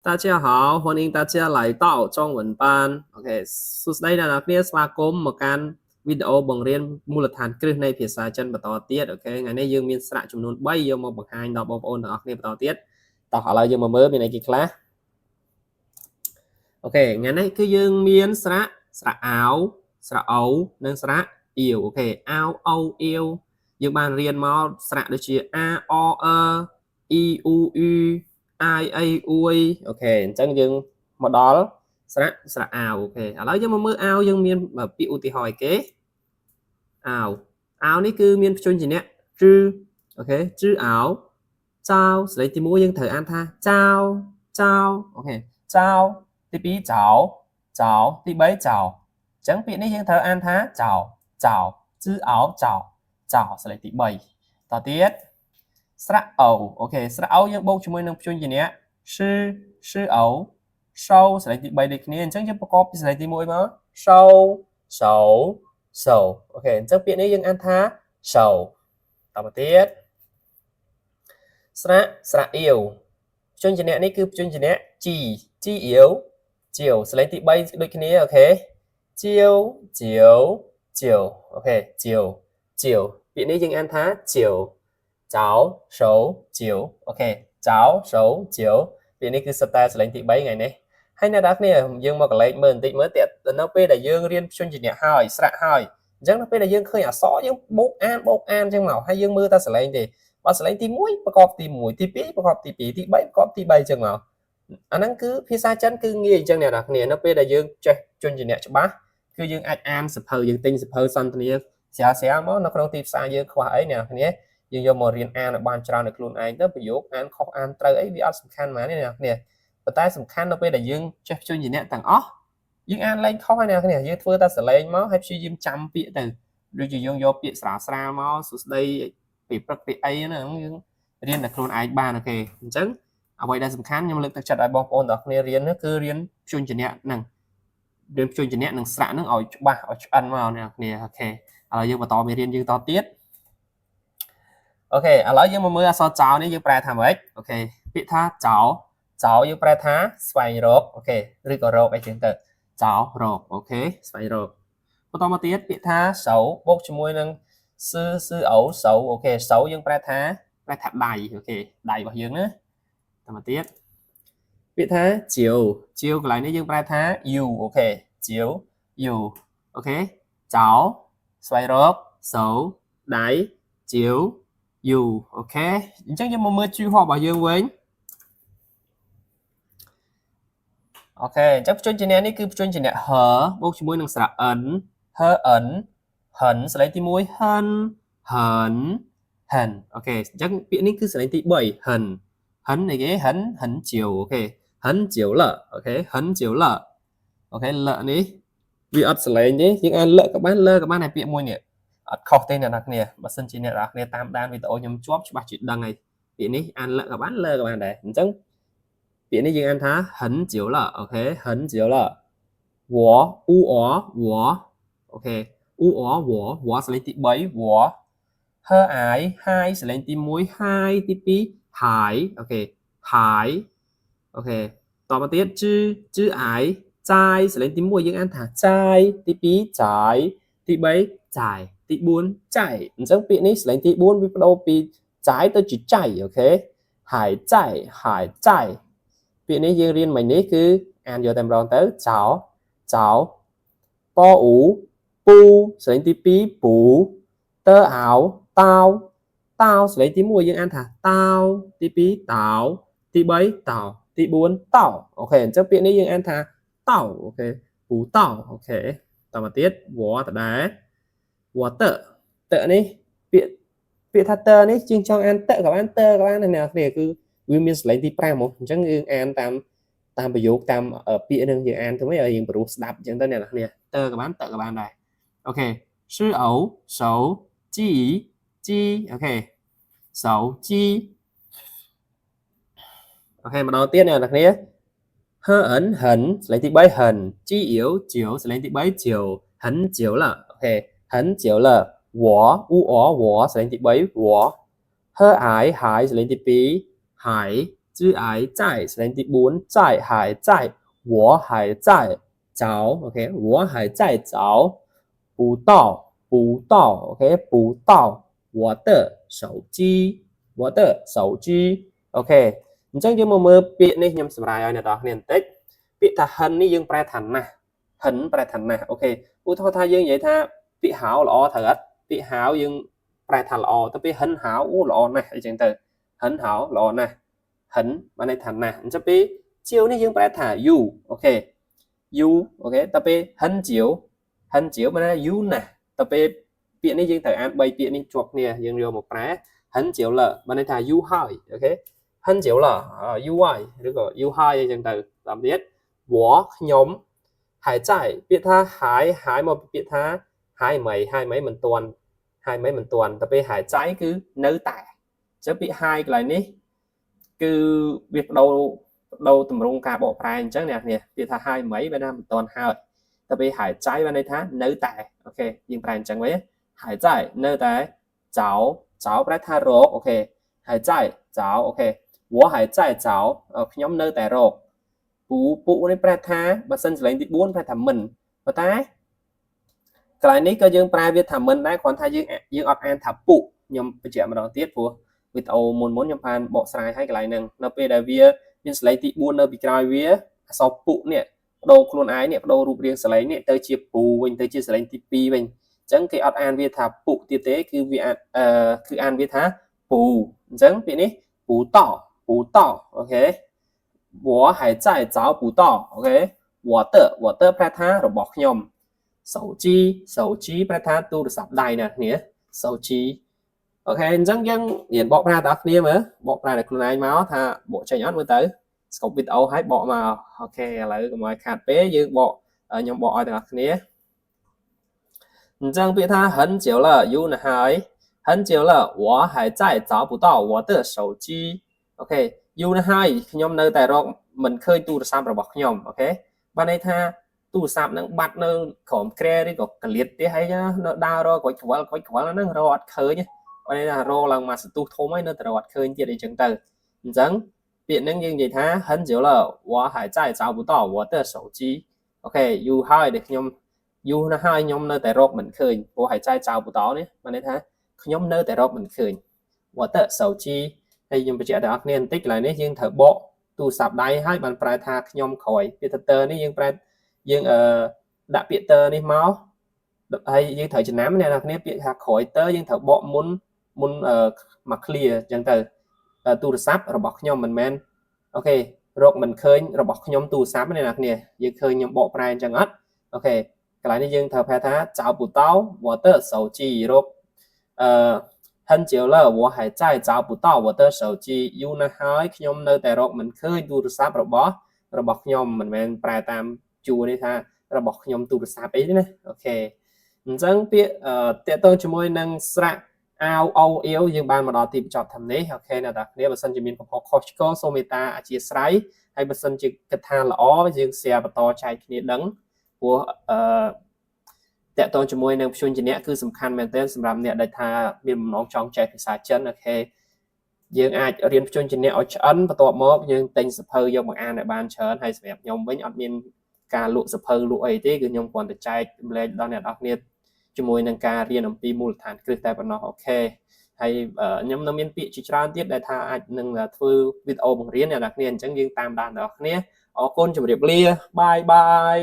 大家好，欢迎大家来到中文班អូខេសួស្តីអ្នកនរគ្នាស្វាគមន៍មកកាន់វីដេអូបង្រៀនមូលដ្ឋានគ្រឹះនៃភាសាចិនបន្តទៀតអូខេថ្ងៃនេះយើងមានស្រៈចំនួន3យកមកបង្ហាញដល់បងប្អូនទាំងអស់គ្នាបន្តទៀតតោះឥឡូវយើងមកមើលមានអីគេខ្លះអូខេថ្ងៃនេះគឺយើងមានស្រៈអាវស្រៈអូវនិងស្រៈអ៊ីវអូខេអាវអូវអ៊ីវយើងបានរៀនមកស្រៈដូចជា a o e u u I A អួយអូខេអញ្ចឹងយើងមកដល់ស្រៈអាវអូខេឥឡូវយើងមកមើលអាវយើងមានពាក្យឧទាហរណ៍អីគេអាវនេះគឺមានព្យញ្ជនៈជឺអូខេជឺអាវចៅស្លេកទី1យើងត្រូវអានថាចៅអូខេចៅទី2ចៅទី3ចៅអញ្ចឹងពាក្យនេះយើងត្រូវអានថាចៅជឺអាវចៅស្លេកទី3តទៀតស្រៈអូអូខេស្រៈអូយើងបូកជាមួយនឹងព្យញ្ជនៈsư ẩu sâu ស្លេកទី3ដូចគ្នាអញ្ចឹងយើងប្រកបពីស្លេកទី1មក sâu sâu អូខេអញ្ចឹងពាក្យនេះយើងអានថា sâu តទៅទៀតស្រៈអៀវព្យញ្ជនៈនេះគឺព្យញ្ជនៈជីអៀវជាវស្លេកទី3ដូចគ្នាអូខេជាវអូខេជាវពាក្យនេះយើងអានថាជាវចៅជាវអូខេចៅជាវពាក្យនេះគឺសិតតែស្លេងទី3ថ្ងៃនេះហើយអ្នកនរគ្នាយើងមកកលេចមើលបន្តិចមើលទៀតនៅពេលដែលយើងរៀនព្យញ្ជនៈហើយស្រៈហើយអញ្ចឹងនៅពេលដែលយើងឃើញអក្សរយើងបូកអានអញ្ចឹងមកហើយយើងមើលតែស្លេងទេបើស្លេងទី1ប្រកបទី1ទី2ប្រកបទី2ទី3ប្រកបទី3អញ្ចឹងមកអាហ្នឹងគឺភាសាចិនគឺងាយអញ្ចឹងអ្នកនរគ្នានៅពេលដែលយើងចេះព្យញ្ជនៈច្បាស់គឺយើងអាចអានសភៅយើងទិញសភៅសន្ទនាស្រាលមកនៅក្នុងទីផ្សារយើងខ្វះអីអ្នកនរគ្នាយើងយកមករៀនអានឲ្យបានច្រើននៅខ្លួនឯងទៅប្រយោគអានខុសអានត្រូវអីវាអត់សំខាន់ហ្មងនេះអ្នកគ្នាប៉ុន្តែសំខាន់នៅពេលដែលយើងចេះព្យញ្ជនៈទាំងអស់យើងអានលេងខុសហើយអ្នកគ្នាយើងធ្វើតែសលេងមកហើយព្យាយាមចាំពាក្យទៅដូចជាយើងយកពាក្យស្រាលមកសួស្ដីពីព្រឹកពីអីហ្នឹងយើងរៀនតែខ្លួនឯងបានអូខេអញ្ចឹងអ្វីដែលសំខាន់ខ្ញុំលើកទឹកចិត្តឲ្យបងប្អូនទាំងគ្នារៀនគឺរៀនព្យញ្ជនៈហ្នឹងរៀនព្យញ្ជនៈនិងស្រៈហ្នឹងឲ្យច្បាស់ឲ្យឆ្អិនមកអ្នកគ្នាអូខេឥឡូវយើងបន្តមេរៀនយើងតទៀតអូខេឥឡូវយើងមកមើលអក្សរចៅនេះយើងប្រែថាម៉េចអូខេពាក្យថាចៅយើងប្រែថាស្វែងរកអូខេឬក៏រកអីចឹងទៅចៅរកអូខេស្វែងរកបន្តមកទៀតពាក្យថាសៅបូកជាមួយនឹងsư ẩuសៅអូខេសៅយើងប្រែថាដៃអូខេដៃរបស់យើងណាបន្តមកទៀតពាក្យថាជាវកន្លែងនេះយើងប្រែថាយូអូខេជាវយូអូខេចៅស្វែងរកសៅដៃជាវយូអូខេអញ្ចឹងយើងមកមើលជឿហបរបស់យើងវិញអូខេអញ្ចឹងព្យញ្ជនៈនេះគឺព្យញ្ជនៈហបូកជាមួយនឹងស្រៈអិនហិនស្លេងទី1ហិនអូខេអញ្ចឹងពាក្យនេះគឺស្លេងទី3ហិនអីគេហិនជាវអូខេហិនជាវលអូខេហិនជាវលអូខេលនេះវាអត់ស្លេងទេយើងអានលក៏បានតែពាក្យមួយនេះអត់ខុសទេអ្នកនរគ្នាបើសិនជាអ្នកនរគ្នាតាមដានវីដេអូខ្ញុំជាប់ច្បាស់ជាដឹងហើយពាក្យនេះអានលក៏បានដែរអញ្ចឹងពាក្យនេះយើងអានថាហិនជាវលអូខេហិនជាវល我我អូខេ我ស្លេងទី3我ហើអាយហើយស្លេងទី1ហើយទី2ហើយអូខេហើយអូខេតមកទៀតជឺអាយចាយស្លេងទី1យើងអានថាចាយទី2ចាយទី3ចាយទី4ចាយអញ្ចឹងពាក្យនេះស្លេងទី4វាបដូរពីចាយទៅជាចៃអូខេហើយចាយពាក្យនេះយើងរៀនមិញនេះគឺអានយកតែម្ដងទៅចៅប៉អ៊ូពូស្លេងទី2ពូតើអាវតៅស្លេងទី1យើងអានថាតៅទី2តៅទី3តៅទី4តៅអូខេអញ្ចឹងពាក្យនេះយើងអានថាតៅអូខេពូតៅអូខេតមកទៀតវ៉តដែរវ៉តនេះពាក្យថាតនេះជាងចង់អានតក៏បានអ្នកគ្នាគឺវាមានស្លេងទី5មកអញ្ចឹងយើងអានតាមប្រយោគតាមពាក្យនឹងយើងអានទៅវិញឲ្យយើងព្រោះស្ដាប់អញ្ចឹងទៅអ្នកគ្នាតក៏បានដែរអូខេsư ẩu sầu chiអូខេសៅជីអូខេម្ដងទៀតអ្នកគ្នាហើអិនហិនស្លេងទី3ហិនជីអ៊ីវជាវស្លេងទី3ជាវហិនជាវលអូខេហិនជាវលវ៉អ៊ូអវ៉ស្លេងទី3វ៉ហើអាយហើយស្លេងទី2ហើយ chứ ái tại sẽ tí 4 tại hải tại 我还在找 ok 我还在找不到 ok 不到我的手机ok អញ្ចឹងយើងមកមើលពាក្យនេះខ្ញុំសម្រាយឲ្យអ្នកនរគ្នាបន្តិចពាក្យថាហិននេះយើងប្រែថាណាស់ហិនប្រែថាណាស់អូខេឧទាហរណ៍ថាយើងនិយាយថាពាក្យហៅល្អត្រូវអត់ពាក្យហៅយើងប្រែថាល្អទៅពេលហិនហៅអូល្អណាស់អីចឹងទៅហិនហៅល្អណាស់ហិនបានន័យថាណាស់អញ្ចឹងពេលជាវនេះយើងប្រែថា you អូខេ you អូខេទៅពេលហិនជាវបានន័យថា you ណាស់ទៅពេលពាក្យនេះយើងត្រូវអាន3ពាក្យនេះជាប់គ្នាយើងយកមកប្រែហិនជាវលបានន័យថា you ហើយអូខេហិនជាវល you ហើយឬក៏ you ហើយអីចឹងទៅតាមទៀត我ខ្ញុំហើយចៃពាក្យថាហើយមកពាក្យថាហើយមិនមិនទាន់ទៅពេលហើយចៃគឺនៅតែចឹងពាក្យហើយកន្លែងនេះគឺវាបដូរទម្រង់ការបកប្រែអញ្ចឹងអ្នកនេះពាក្យថាហើយមិនបានថាមិនទាន់ហើយទៅពេលហើយចៃបានន័យថានៅតែអូខេយើងប្រែអញ្ចឹងវិញហើយចៃនៅតែចោប្រែថារកអូខេហើយចៃចោអូខេ我还在找ខ្ញុំនៅតែរកពុនេះប្រែថាបើសិនសលេងទី4ប្រែថាមិនប៉ុន្តែកន្លែងនេះក៏យើងប្រែវាថាមិនដែរគ្រាន់ថាយើងអត់អានថាពុខ្ញុំបញ្ជាក់ម្ដងទៀតព្រោះវីដេអូមុនខ្ញុំបានបកស្រាយឲ្យកន្លែងហ្នឹងនៅពេលដែលវាមានសលេងទី4នៅពីក្រោយវាអក្សរពុនេះបដូរខ្លួនឯងនេះបដូររូបរាងសលេងនេះទៅជាពុវិញទៅជាសលេងទី2វិញអញ្ចឹងគេអត់អានវាថាពុទៀតទេគឺវាគឺអានវាថាពុអញ្ចឹងពាក្យនេះពុតអូខេ我还在找不到 OK 我的ប្រែថារបស់ខ្ញុំ手机ប្រែថាទូរស័ព្ទដៃណាគ្នា手机អូខេអញ្ចឹងយើងរៀនបកប្រែដល់គ្នាមើលបកប្រែដល់ខ្លួនឯងមកថាបកចេញអត់មើលទៅស្កប់វីដេអូឲ្យបកមកអូខេឥឡូវកុំឲ្យខាតពេលយើងបកខ្ញុំបកឲ្យទាំងអស់គ្នាអញ្ចឹងពាក្យថា很久了យូរណាស់ហើយ很久了我还在找不到我的手机អូខេយូរណាស់ហើយខ្ញុំនៅតែរកមិនឃើញទូរស័ព្ទរបស់ខ្ញុំអូខេបានន័យថាទូរស័ព្ទនឹងបាត់នៅក្រោមក្រែឬក៏កលៀតទេហើយនៅដើររកខ្វល់ហ្នឹងរកអត់ឃើញបានន័យថារកឡើងមកសន្ទុះធំហើយនៅតែរកអត់ឃើញទៀតអីចឹងទៅអញ្ចឹងពាក្យហ្នឹងយើងនិយាយថា很久了我还在找不到我的手机អូខេយូរហើយដែលខ្ញុំយូរណាស់ហើយខ្ញុំនៅតែរកមិនឃើញព្រោះ还在找不到នេះបានន័យថាខ្ញុំនៅតែរកមិនឃើញ我的手机ហើយខ្ញុំបញ្ជាក់ដល់អ្នកគ្នាបន្តិចកន្លែងនេះយើងត្រូវបកទូរស័ព្ទដៃឲ្យបានប្រែថាខ្ញុំក្រោយពាក្យ tơ នេះយើងប្រែយើងដាក់ពាក្យ tơ នេះមកហើយយើងត្រូវចំណាំអ្នកនរគ្នាពាក្យថាក្រោយ tơ យើងត្រូវបកមុនមក clear អញ្ចឹងទៅទូរស័ព្ទរបស់ខ្ញុំមិនមែនអូខេរកមិនឃើញរបស់ខ្ញុំទូរស័ព្ទអ្នកនរគ្នាយើងឃើញខ្ញុំបកប្រែអញ្ចឹងអត់អូខេកន្លែងនេះយើងត្រូវប្រែថាចៅពូតោ water 手机រក很久了我还在找不到我的手机យូរណាស់ហើយខ្ញុំនៅតែរកមិនឃើញទូរស័ព្ទរបស់ខ្ញុំមិនមែនប្រែតាមជួរនេះថារបស់ខ្ញុំទូរស័ព្ទអីទេណាអូខេអញ្ចឹងពាក្យតេតងជាមួយនឹងស្រៈអាវអូអ៊ីវយើងបានមកដល់ទីបញ្ចប់ធំនេះអូខេអ្នកនរគ្នាបើសិនជាមានកំហុសខុសឆ្គងសូមមេត្តាអធិស្ឋានហើយបើសិនជាគិតថាល្អយើង share បន្តចែកគ្នាដឹងព្រោះតកតងជាមួយនឹងព្យញ្ជនៈគឺសំខាន់មែនទែនសម្រាប់អ្នកដែលថាមានបំណងចង់ចេះភាសាចិនអូខេយើងអាចរៀនព្យញ្ជនៈឲ្យឆ្អិនបន្ទាប់មកយើងទិញសភៅយកមកអានឲ្យបានច្រើនហើយសម្រាប់ខ្ញុំវិញអត់មានការលក់សភៅលក់អីទេគឺខ្ញុំគ្រាន់តែចែកចម្លែកដល់អ្នកនរគ្នាជាមួយនឹងការរៀនអំពីមូលដ្ឋានគ្រឹះតែប៉ុណ្ណោះអូខេហើយខ្ញុំនៅមានពាក្យជាច្រើនទៀតដែលថាអាចនឹងធ្វើវីដេអូបង្រៀនអ្នកនរគ្នាអញ្ចឹងយើងតាមដានអ្នកនរគ្នាអរគុណជម្រាបលាបាយ